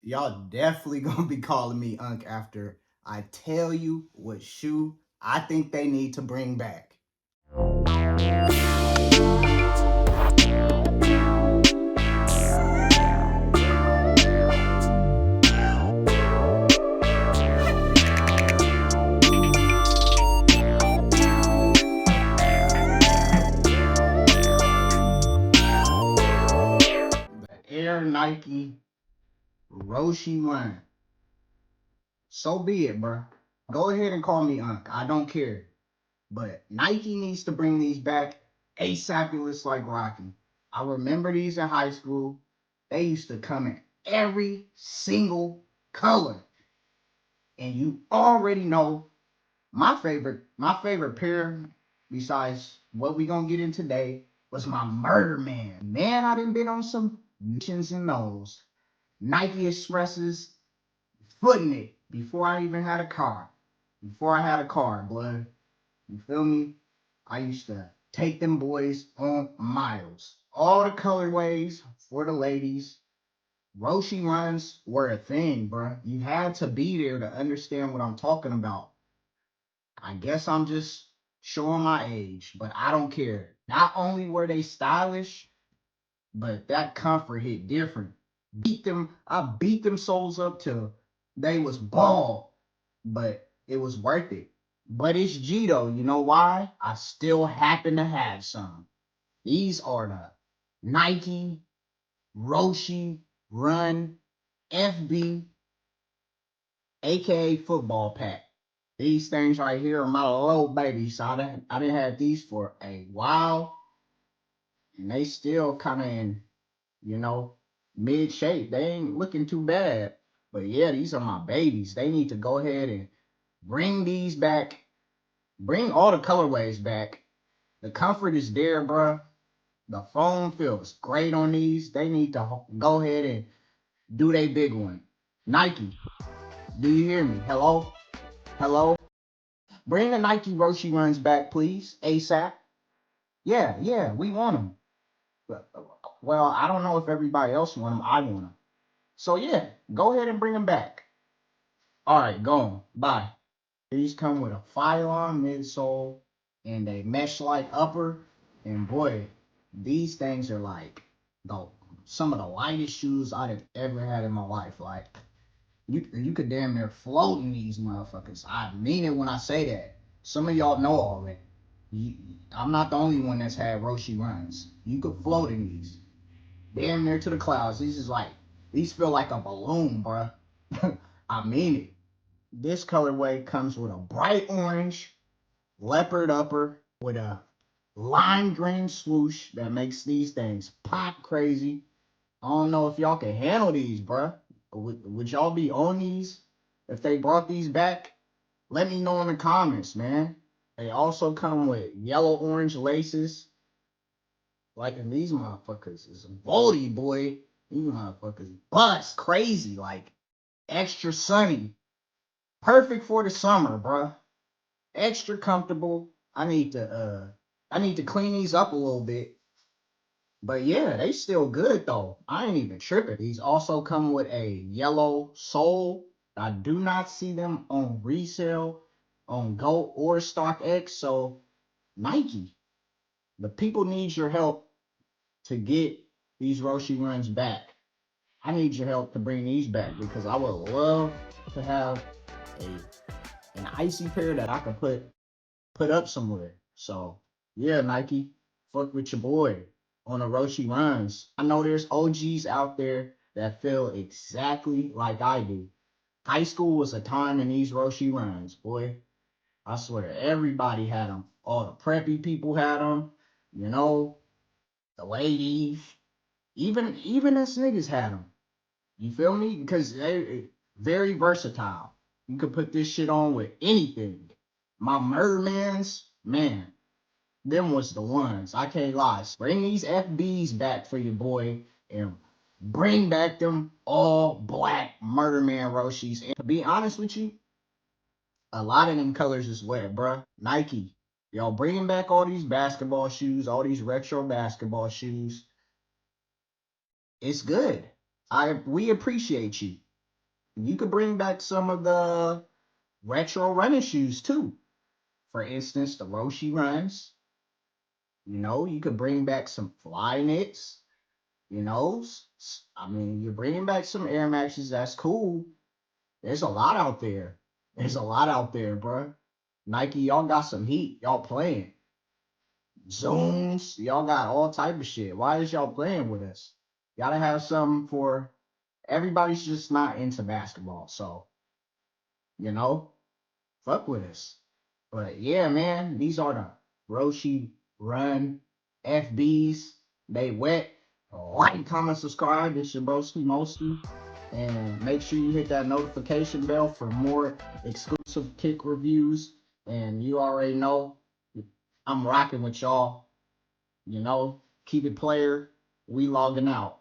Y'all definitely gonna be calling me Unc after I tell you what shoe I think they need to bring back. The Air Nike Roshe Run. So be it, bro. Go ahead and call me Unc. I don't care. But Nike needs to bring these back ASAP like Rocky. I remember these in high school. They used to come in every single color. And you already know my favorite pair, besides what we gonna get in today, was my Murder Man. Man, I done been on some missions in those. Nike Expresses, footing it before I even had a car. Before I had a car, blood. You feel me? I used to take them boys on miles. All the colorways for the ladies. Roshe runs were a thing, bruh. You had to be there to understand what I'm talking about. I guess I'm just showing my age, but I don't care. Not only were they stylish, but that comfort hit different. I beat them souls up till they was bald, but it was worth it. But it's G though, you know why? I still happen to have some. These are the Nike Roshe Run FB, aka football pack. These things right here are my little babies. So I didn't have these for a while, and they still kind of in, you know, mid shape. They ain't looking too bad. But yeah, these are my babies. They need to go ahead and bring these back. Bring all the colorways back. The comfort is there, bruh. The foam feels great on these. They need to go ahead and do they big one. Nike, do you hear me? Hello? Hello? Bring the Nike Roshe runs back, please, ASAP. Yeah, we want them. Well, I don't know if everybody else want them. I want them. So yeah, go ahead and bring them back. All right, go on. Bye. These come with a Phylon midsole and a mesh-like upper. And boy, these things are like the some of the lightest shoes I've ever had in my life. Like you could damn near float in these motherfuckers. I mean it when I say that. Some of y'all know already. You, I'm not the only one that's had Roshe runs. You could float in these. Damn near to the clouds. These feel like a balloon, bruh. I mean it. This colorway comes with a bright orange leopard upper with a lime green swoosh that makes these things pop crazy. I don't know if y'all can handle these, bruh. Would y'all be on these if they brought these back? Let me know in the comments, man. They also come with yellow orange laces. Like, and these motherfuckers is boldy, boy. These motherfuckers bust crazy, like extra sunny. Perfect for the summer, bruh. Extra comfortable. I need to clean these up a little bit. But yeah, they still good though. I ain't even tripping. These also come with a yellow sole. I do not see them on resale on Go or StockX. So Nike, the people need your help to get these Roshe runs back. I need your help to bring these back because I would love to have an icy pair that I can put up somewhere. So yeah, Nike, fuck with your boy on the Roshe runs. I know there's OGs out there that feel exactly like I do. High school was a time in these Roshe runs, boy. I swear everybody had them. All the preppy people had them. You know, the ladies, even us niggas had them. You feel me? Because they very versatile. You could put this shit on with anything. My mermans, man, them was the ones. I can't lie. Bring these FBs back for your boy and bring back them all black Murder Man Roshes. And to be honest with you, a lot of them colors is wet, bruh. Nike, y'all bringing back all these basketball shoes, all these retro basketball shoes. It's good. We appreciate you. You could bring back some of the retro running shoes too. For instance, the Roshe Runs. You could bring back some fly knits. I mean, you're bringing back some Air Maxes. That's cool. There's a lot out there. There's a lot out there, bro. Nike, y'all got some heat. Y'all playing. Zooms, y'all got all type of shit. Why is y'all playing with us? Gotta have something for everybody's just not into basketball. So, you know, fuck with us. But yeah, man, these are the Roshe Run FBs. They wet. Like, comment, subscribe. It's your broski Mosty. And make sure you hit that notification bell for more exclusive kick reviews. And you already know I'm rocking with y'all. Keep it player. We logging out.